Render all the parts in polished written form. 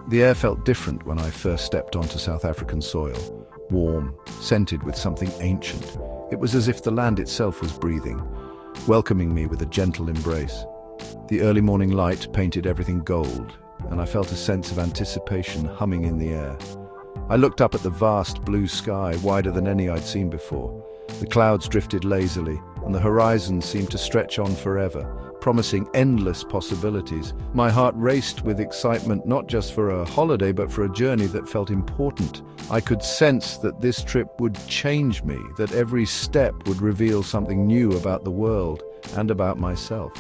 The air felt different when I first stepped onto South African soil. Warm, scented with something ancient. It was as if the land itself was breathing, welcoming me with a gentle embrace. The early morning light painted everything gold, and I felt a sense of anticipation humming in the air. I looked up at the vast blue sky, wider than any I'd seen before. The clouds drifted lazily, and the horizon seemed to stretch on forever, promising endless possibilities. My heart raced with excitement, not just for a holiday, but for a journey that felt important. I could sense that this trip would change me, that every step would reveal something new about the world and about myself.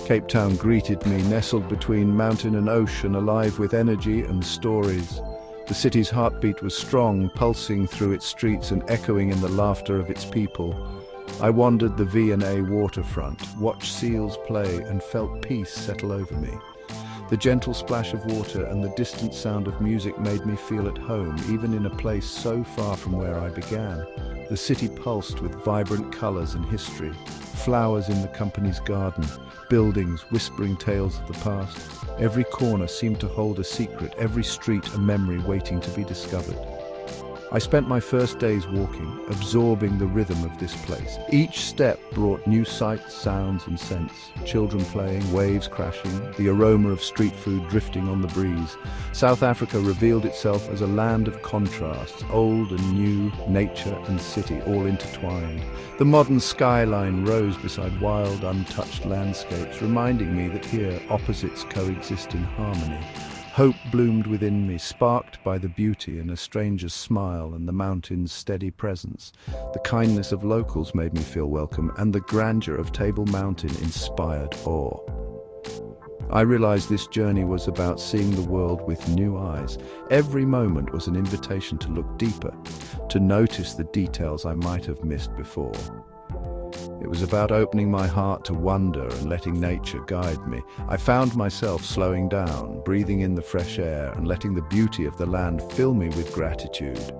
Cape Town greeted me, nestled between mountain and ocean, alive with energy and stories. The city's heartbeat was strong, pulsing through its streets and echoing in the laughter of its people. I wandered the V&A waterfront, watched seals play, and felt peace settle over me. The gentle splash of water and the distant sound of music made me feel at home, even in a place so far from where I began. The city pulsed with vibrant colors and history, flowers in the company's garden, buildings whispering tales of the past. Every corner seemed to hold a secret, every street a memory waiting to be discovered. I spent my first days walking, absorbing the rhythm of this place. Each step brought new sights, sounds and scents. Children playing, waves crashing, the aroma of street food drifting on the breeze. South Africa revealed itself as a land of contrasts, old and new, nature and city all intertwined. The modern skyline rose beside wild, untouched landscapes, reminding me that here opposites coexist in harmony. Hope bloomed within me, sparked by the beauty in a stranger's smile and the mountain's steady presence. The kindness of locals made me feel welcome, and the grandeur of Table Mountain inspired awe. I realized this journey was about seeing the world with new eyes. Every moment was an invitation to look deeper, to notice the details I might have missed before. It was about opening my heart to wonder and letting nature guide me. I found myself slowing down, breathing in the fresh air, and letting the beauty of the land fill me with gratitude.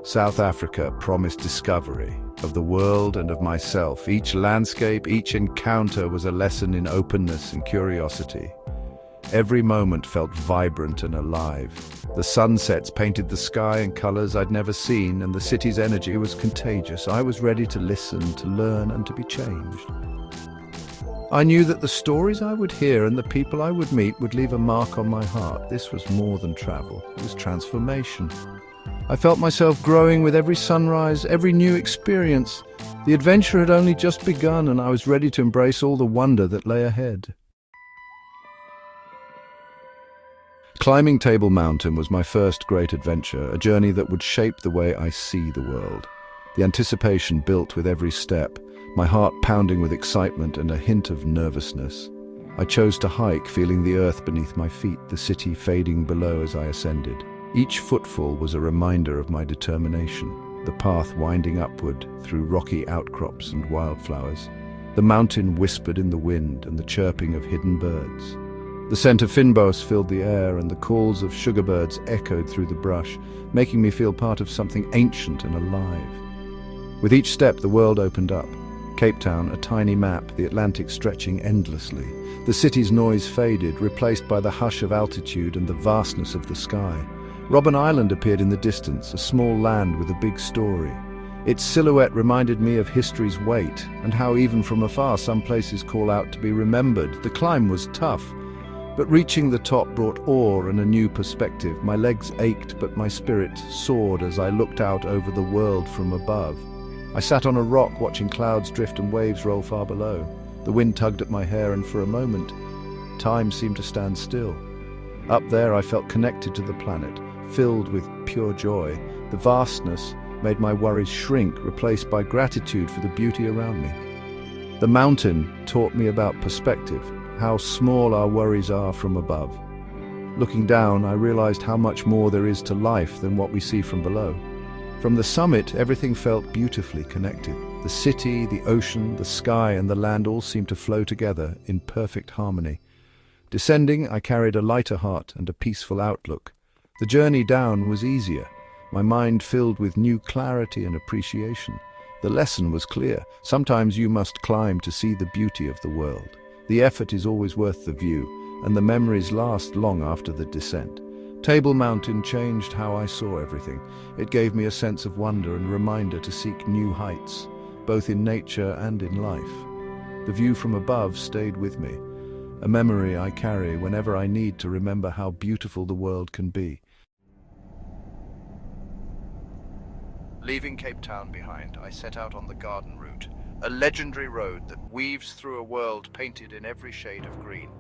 South Africa promised discovery of the world and of myself. Each landscape, each encounter was a lesson in openness and curiosity. Every moment felt vibrant and alive. The sunsets painted the sky in colors I'd never seen, and the city's energy was contagious. I was ready to listen, to learn, and to be changed. I knew that the stories I would hear and the people I would meet would leave a mark on my heart. This was more than travel. It was transformation. I felt myself growing with every sunrise, every new experience. The adventure had only just begun, and I was ready to embrace all the wonder that lay ahead. Climbing Table Mountain was my first great adventure, a journey that would shape the way I see the world. The anticipation built with every step, my heart pounding with excitement and a hint of nervousness. I chose to hike, feeling the earth beneath my feet, the city fading below as I ascended. Each footfall was a reminder of my determination, the path winding upward through rocky outcrops and wildflowers. The mountain whispered in the wind and the chirping of hidden birds. The scent of fynbos filled the air, and the calls of sugarbirds echoed through the brush, making me feel part of something ancient and alive. With each step, the world opened up. Cape Town, a tiny map, the Atlantic stretching endlessly. The city's noise faded, replaced by the hush of altitude and the vastness of the sky. Robben Island appeared in the distance, a small land with a big story. Its silhouette reminded me of history's weight, and how even from afar some places call out to be remembered. The climb was tough, but reaching the top brought awe and a new perspective. My legs ached, but my spirit soared as I looked out over the world from above. I sat on a rock watching clouds drift and waves roll far below. The wind tugged at my hair, and for a moment, time seemed to stand still. Up there I felt connected to the planet, filled with pure joy. The vastness made my worries shrink, replaced by gratitude for the beauty around me. The mountain taught me about perspective, how small our worries are from above. Looking down, I realized how much more there is to life than what we see from below. From the summit, everything felt beautifully connected. The city, the ocean, the sky, and the land all seemed to flow together in perfect harmony. Descending, I carried a lighter heart and a peaceful outlook. The journey down was easier, my mind filled with new clarity and appreciation. The lesson was clear. Sometimes you must climb to see the beauty of the world. The effort is always worth the view, and the memories last long after the descent. Table Mountain changed how I saw everything. It gave me a sense of wonder and reminder to seek new heights, both in nature and in life. The view from above stayed with me, a memory I carry whenever I need to remember how beautiful the world can be. Leaving Cape Town behind, I set out on the Garden Route, a legendary road that weaves through a world painted in every shade of green.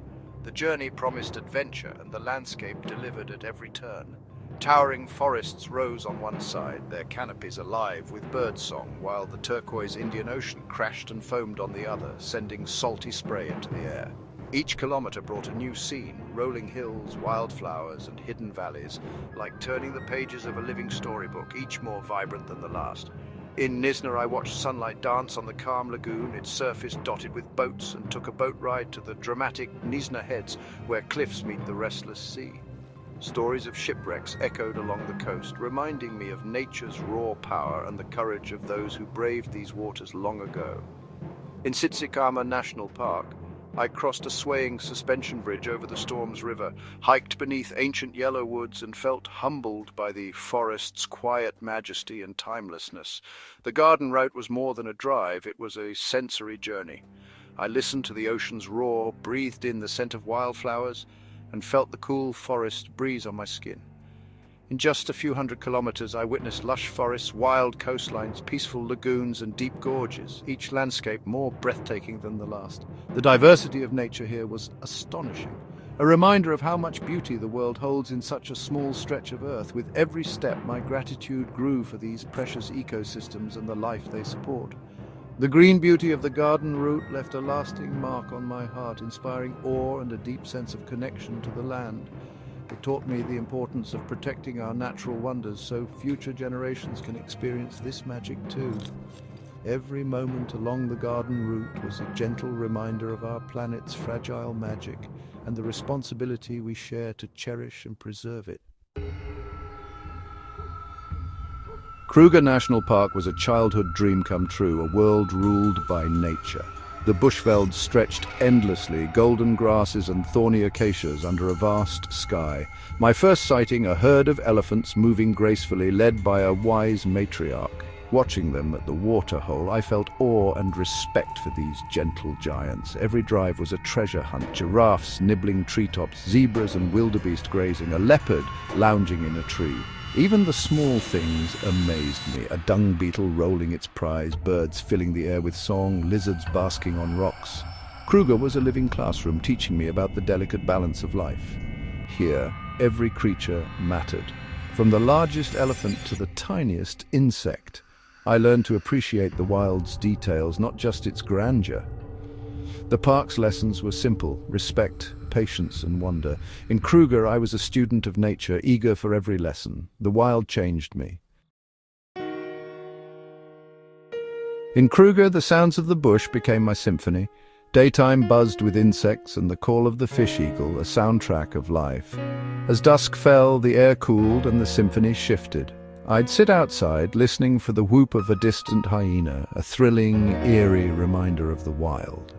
The journey promised adventure, and the landscape delivered at every turn. Towering forests rose on one side, their canopies alive with birdsong, while the turquoise Indian Ocean crashed and foamed on the other, sending salty spray into the air. Each kilometer brought a new scene, rolling hills, wildflowers, and hidden valleys, like turning the pages of a living storybook, each more vibrant than the last. In Nisna, I watched sunlight dance on the calm lagoon, its surface dotted with boats, and took a boat ride to the dramatic Nisna Heads, where cliffs meet the restless sea. Stories of shipwrecks echoed along the coast, reminding me of nature's raw power and the courage of those who braved these waters long ago. In Tsitsikama National Park, I crossed a swaying suspension bridge over the Storms River, hiked beneath ancient yellow woods, and felt humbled by the forest's quiet majesty and timelessness. The garden route was more than a drive, it was a sensory journey. I listened to the ocean's roar, breathed in the scent of wildflowers, and felt the cool forest breeze on my skin. In just a few hundred kilometers, I witnessed lush forests, wild coastlines, peaceful lagoons, and deep gorges, each landscape more breathtaking than the last. The diversity of nature here was astonishing, a reminder of how much beauty the world holds in such a small stretch of earth. With every step, my gratitude grew for these precious ecosystems and the life they support. The green beauty of the garden route left a lasting mark on my heart, inspiring awe and a deep sense of connection to the land. It taught me the importance of protecting our natural wonders so future generations can experience this magic too. Every moment along the garden route was a gentle reminder of our planet's fragile magic and the responsibility we share to cherish and preserve it. Kruger National Park was a childhood dream come true, a world ruled by nature. The bushveld stretched endlessly, golden grasses and thorny acacias under a vast sky. My first sighting, a herd of elephants moving gracefully, led by a wise matriarch. Watching them at the waterhole, I felt awe and respect for these gentle giants. Every drive was a treasure hunt, giraffes nibbling treetops, zebras and wildebeest grazing, a leopard lounging in a tree. Even the small things amazed me, a dung beetle rolling its prize, birds filling the air with song, lizards basking on rocks. Kruger was a living classroom, teaching me about the delicate balance of life. Here, every creature mattered. From the largest elephant to the tiniest insect, I learned to appreciate the wild's details, not just its grandeur. The park's lessons were simple: respect, patience, and wonder. In Kruger, I was a student of nature, eager for every lesson. The wild changed me. In Kruger, the sounds of the bush became my symphony. Daytime buzzed with insects and the call of the fish eagle, a soundtrack of life. As dusk fell, the air cooled and the symphony shifted. I'd sit outside, listening for the whoop of a distant hyena, a thrilling, eerie reminder of the wild.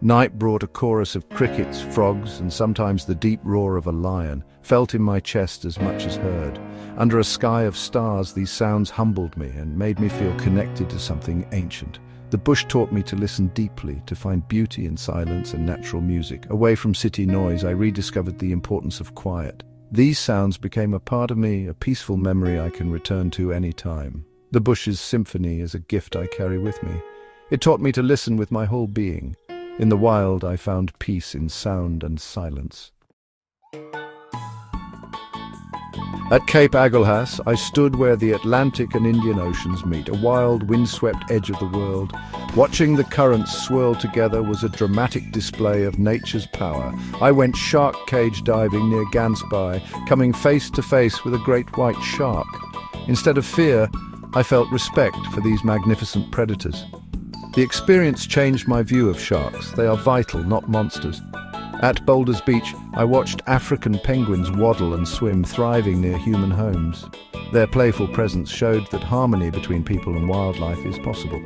Night brought a chorus of crickets, frogs, and sometimes the deep roar of a lion, felt in my chest as much as heard. Under a sky of stars, these sounds humbled me and made me feel connected to something ancient. The bush taught me to listen deeply, to find beauty in silence and natural music. Away from city noise, I rediscovered the importance of quiet. These sounds became a part of me, a peaceful memory I can return to any time. The bush's symphony is a gift I carry with me. It taught me to listen with my whole being. In the wild, I found peace in sound and silence. At Cape Agulhas, I stood where the Atlantic and Indian Oceans meet, a wild, windswept edge of the world. Watching the currents swirl together was a dramatic display of nature's power. I went shark cage diving near Gansbai, coming face to face with a great white shark. Instead of fear, I felt respect for these magnificent predators. The experience changed my view of sharks. They are vital, not monsters. At Boulders Beach, I watched African penguins waddle and swim, thriving near human homes. Their playful presence showed that harmony between people and wildlife is possible.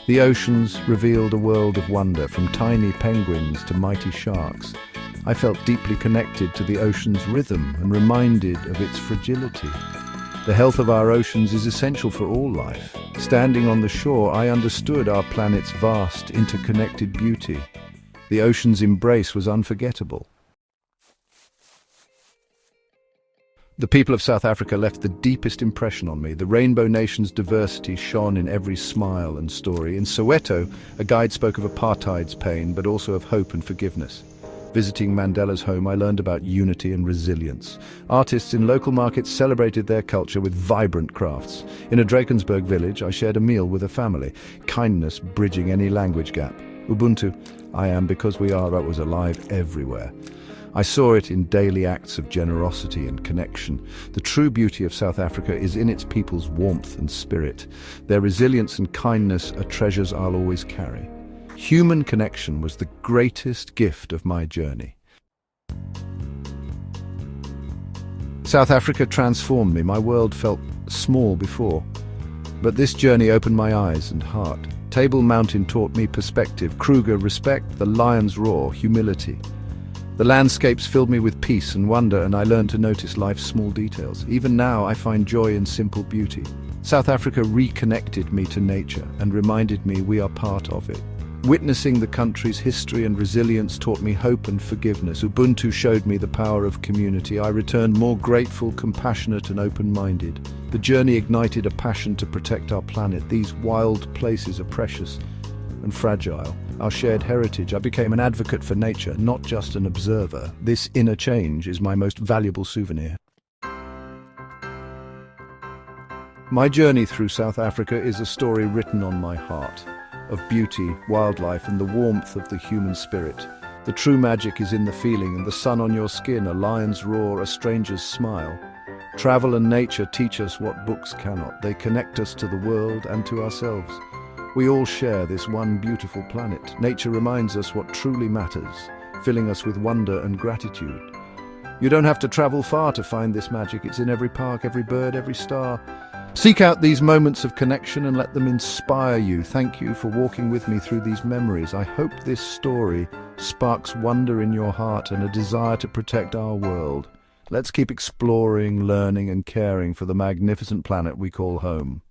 The oceans revealed a world of wonder, from tiny penguins to mighty sharks. I felt deeply connected to the ocean's rhythm and reminded of its fragility. The health of our oceans is essential for all life. Standing on the shore, I understood our planet's vast, interconnected beauty. The ocean's embrace was unforgettable. The people of South Africa left the deepest impression on me. The Rainbow Nation's diversity shone in every smile and story. In Soweto, a guide spoke of apartheid's pain, but also of hope and forgiveness. Visiting Mandela's home, I learned about unity and resilience. Artists in local markets celebrated their culture with vibrant crafts. In a Drakensberg village, I shared a meal with a family, kindness bridging any language gap. Ubuntu, I am because we are, that was alive everywhere. I saw it in daily acts of generosity and connection. The true beauty of South Africa is in its people's warmth and spirit. Their resilience and kindness are treasures I'll always carry. Human connection was the greatest gift of my journey. South Africa transformed me. My world felt small before, but this journey opened my eyes and heart. Table Mountain taught me perspective, Kruger respect, the lion's roar, humility. The landscapes filled me with peace and wonder, and I learned to notice life's small details. Even now, I find joy in simple beauty. South Africa reconnected me to nature and reminded me we are part of it. Witnessing the country's history and resilience taught me hope and forgiveness. Ubuntu showed me the power of community. I returned more grateful, compassionate and open-minded. The journey ignited a passion to protect our planet. These wild places are precious and fragile. Our shared heritage. I became an advocate for nature, not just an observer. This inner change is my most valuable souvenir. My journey through South Africa is a story written on my heart, of beauty, wildlife and the warmth of the human spirit. The true magic is in the feeling and the sun on your skin, a lion's roar, a stranger's smile. Travel and nature teach us what books cannot. They connect us to the world and to ourselves. We all share this one beautiful planet. Nature reminds us what truly matters, filling us with wonder and gratitude. You don't have to travel far to find this magic. It's in every park, every bird, every star. Seek out these moments of connection and let them inspire you. Thank you for walking with me through these memories. I hope this story sparks wonder in your heart and a desire to protect our world. Let's keep exploring, learning and caring for the magnificent planet we call home.